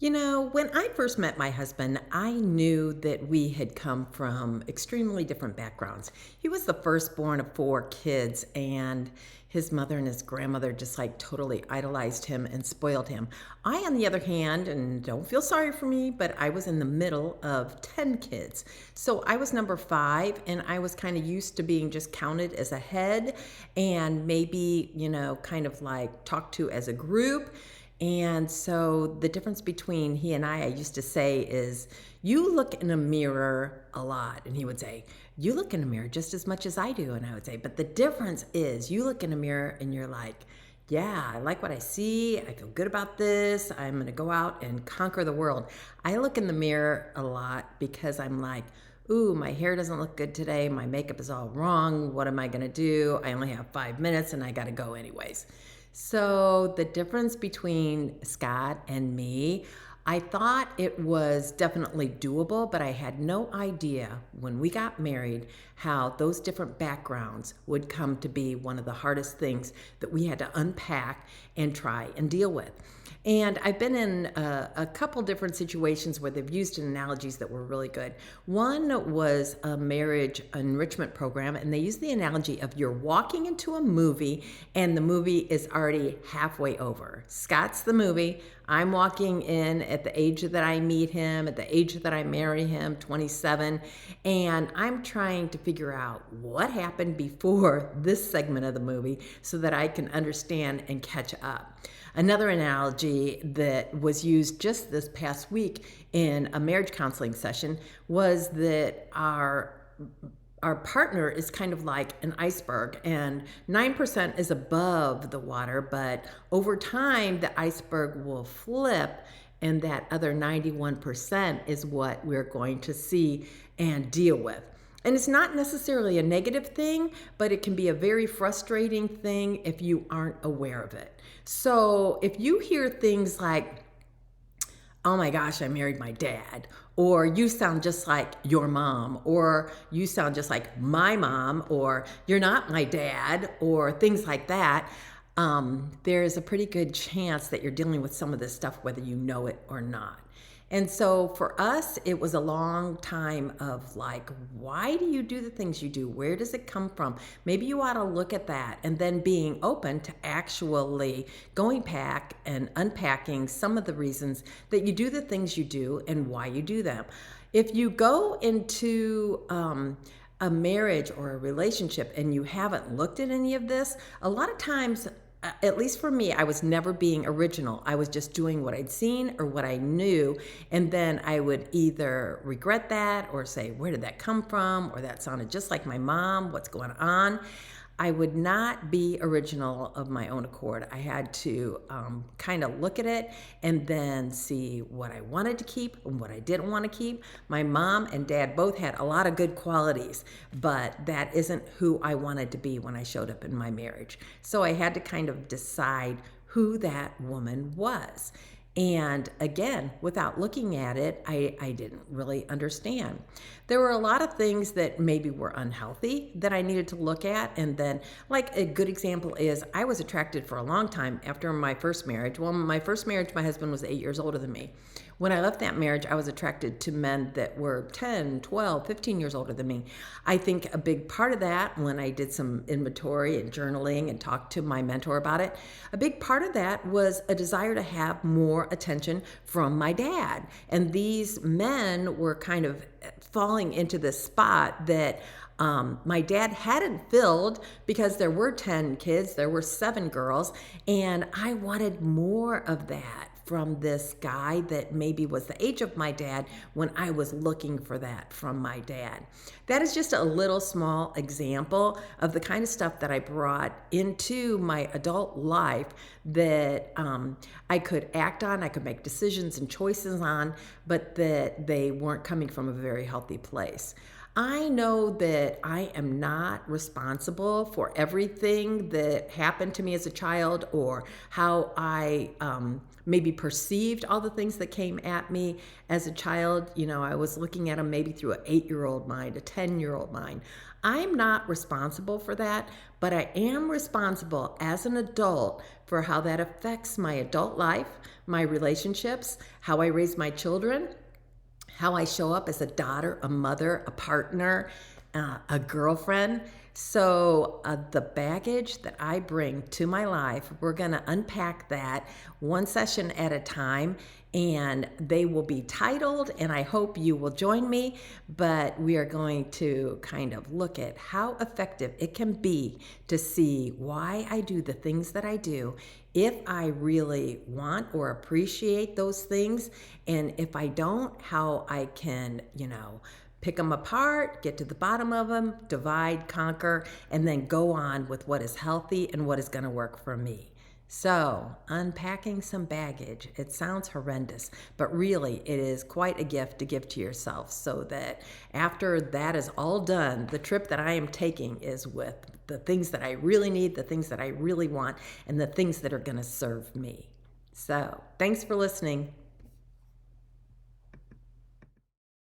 When I first met my husband, I knew that we had come from extremely different backgrounds. He was the firstborn of four kids, and his mother and his grandmother just like totally idolized him and spoiled him. I, on the other hand, and don't feel sorry for me, but I was in the middle of 10 kids. So I was number five, and I was kind of used to being just counted as a head and maybe, kind of like talked to as a group. And so the difference between he and I used to say is, you look in a mirror a lot. And he would say, you look in a mirror just as much as I do. And I would say, but the difference is you look in a mirror and you're like, yeah, I like what I see. I feel good about this. I'm going to go out and conquer the world. I look in the mirror a lot because I'm like, ooh, my hair doesn't look good today. My makeup is all wrong. What am I going to do? I only have 5 minutes and I got to go anyways. So the difference between Scott and me, I thought it was definitely doable, but I had no idea when we got married how those different backgrounds would come to be one of the hardest things that we had to unpack and try and deal with. And I've been in a couple different situations where they've used analogies that were really good. One was a marriage enrichment program, and they used the analogy of you're walking into a movie and the movie is already halfway over. Scott's the movie. I'm walking in at the age that I meet him, at the age that I marry him, 27, and I'm trying to figure out what happened before this segment of the movie so that I can understand and catch up. Another analogy that was used just this past week in a marriage counseling session was that our partner is kind of like an iceberg, and 9% is above the water, but over time the iceberg will flip, and that other 91% is what we're going to see and deal with. And it's not necessarily a negative thing, but it can be a very frustrating thing if you aren't aware of it. So if you hear things like, oh my gosh, I married my dad, or you sound just like your mom, or you sound just like my mom, or you're not my dad, or things like that, there's a pretty good chance that you're dealing with some of this stuff whether you know it or not. And so for us, it was a long time of like, why do you do the things you do? Where does it come from? Maybe you ought to look at that, and then being open to actually going back and unpacking some of the reasons that you do the things you do and why you do them. If you go into a marriage or a relationship and you haven't looked at any of this, a lot of times, at least for me, I was never being original. I was just doing what I'd seen or what I knew. And then I would either regret that or say, where did that come from? Or that sounded just like my mom. What's going on? I would not be original of my own accord. I had to kind of look at it and then see what I wanted to keep and what I didn't want to keep. My mom and dad both had a lot of good qualities, but that isn't who I wanted to be when I showed up in my marriage. So I had to kind of decide who that woman was. And again, without looking at it, I didn't really understand. There were a lot of things that maybe were unhealthy that I needed to look at. And then, like a good example is I was attracted for a long time after my first marriage. Well, my first marriage, my husband was 8 years older than me. When I left that marriage, I was attracted to men that were 10, 12, 15 years older than me. I think a big part of that, when I did some inventory and journaling and talked to my mentor about it, a big part of that was a desire to have more attention from my dad. And these men were kind of falling into this spot that my dad hadn't filled because there were 10 kids, there were 7 girls, and I wanted more of that from this guy that maybe was the age of my dad when I was looking for that from my dad. That is just a little small example of the kind of stuff that I brought into my adult life that I could act on, I could make decisions and choices on, but that they weren't coming from a very healthy place. I know that I am not responsible for everything that happened to me as a child or how I maybe perceived all the things that came at me as a child. You know, I was looking at them maybe through an 8-year old mind, a 10-year old mind. I'm not responsible for that, but I am responsible as an adult for how that affects my adult life, my relationships, how I raise my children, how I show up as a daughter, a mother, a partner, a girlfriend. So, the baggage that I bring to my life, we're going to unpack that one session at a time, and they will be titled, and I hope you will join me. But we are going to kind of look at how effective it can be to see why I do the things that I do, if I really want or appreciate those things, and if I don't, how I can, pick them apart, get to the bottom of them, divide, conquer, and then go on with what is healthy and what is going to work for me. So, unpacking some baggage. It sounds horrendous, but really it is quite a gift to give to yourself, so that after that is all done, the trip that I am taking is with the things that I really need, the things that I really want, and the things that are going to serve me. So, thanks for listening.